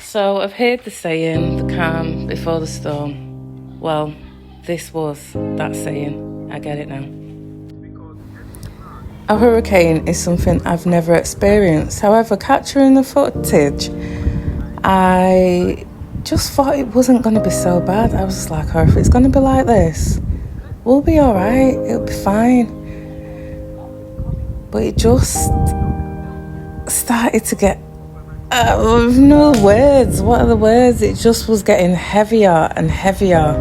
So I've heard the saying, the calm before the storm. Well, this was that saying. I get it now. A hurricane is something I've never experienced. However, capturing the footage, I just thought it wasn't going to be so bad. I was just like, oh, if it's going to be like this, we'll be all right. It'll be fine. But it just started to get with no words. What are the words? It just was getting heavier and heavier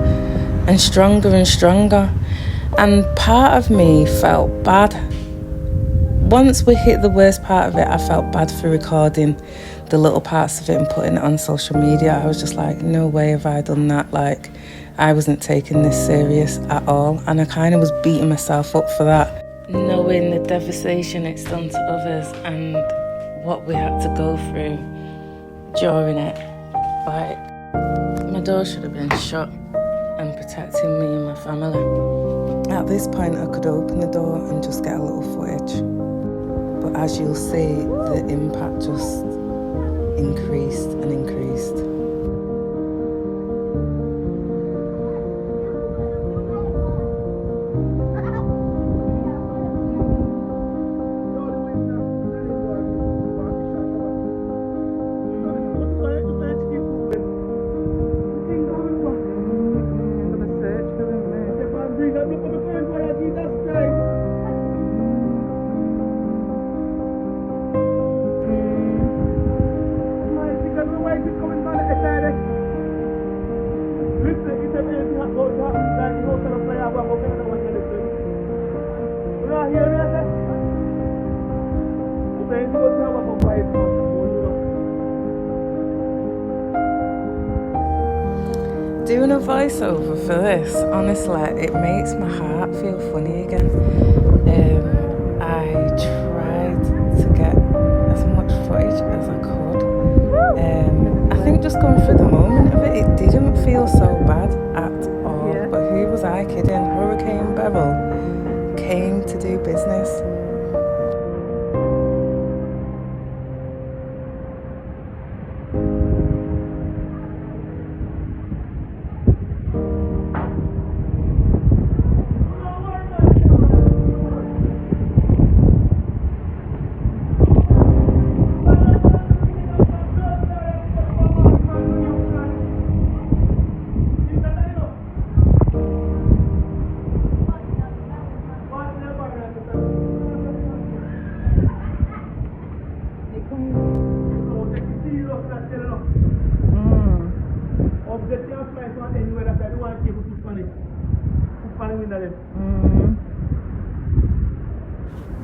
and stronger. And part of me felt bad. Once we hit the worst part of it, I felt bad for recording the little parts of it and putting it on social media. I was just like, no way have I done that. Like, I wasn't taking this serious at all. And I kind of was beating myself up for that. Knowing the devastation it's done to others and what we had to go through during it. Like, my door should have been shut and protecting me and my family. At this point, I could open the door and just get a little footage. But as you'll see, the impact just increased and increased. Doing a voiceover for this, honestly, it makes my heart feel funny again. I tried to get as much footage as I could. I think just going through the moment of it, it didn't feel so bad at all. Yeah. But who was I kidding? Hurricane Beryl came to do business.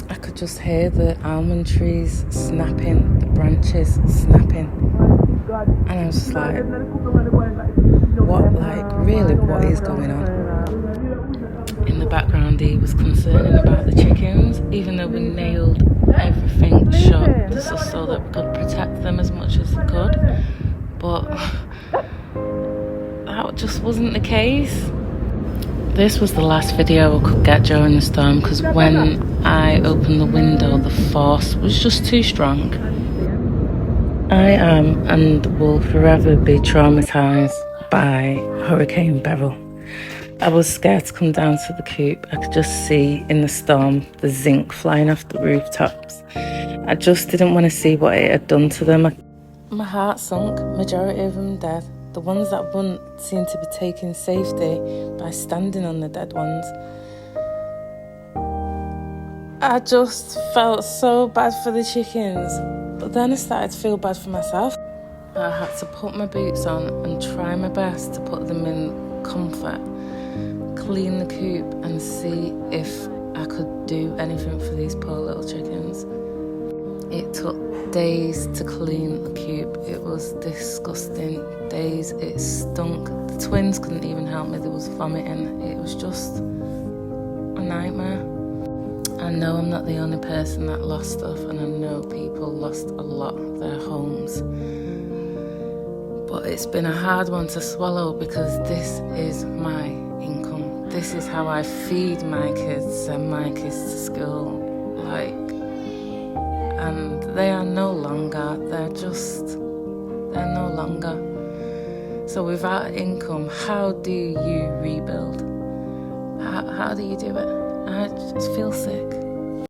I could just hear the almond trees snapping, the branches snapping. And I was just like, what is going on? In the background, he was concerning about the chickens, even though we nailed everything shut just so that we could protect them as much as we could. But that just wasn't the case. This was the last video I could get during the storm because when I opened the window, the force was just too strong. I am and will forever be traumatised by Hurricane Beryl. I was scared to come down to the coop. I could just see in the storm the zinc flying off the rooftops. I just didn't want to see what it had done to them. My heart sunk, majority of them dead. The ones that wouldn't seem to be taking safety by standing on the dead ones. I just felt so bad for the chickens, but then I started to feel bad for myself. I had to put my boots on and try my best to put them in comfort, clean the coop and see if I could do anything for these poor little chickens. It took days to clean the coop. It was disgusting. Days, it stunk. The twins couldn't even help me. There was vomiting. It was just a nightmare. I know I'm not the only person that lost stuff, and I know people lost a lot of their homes. But it's been a hard one to swallow because this is my income. This is how I feed my kids, send my kids to school. And they are no longer, they're no longer. So without income, how do you rebuild? How do you do it? I just feel sick.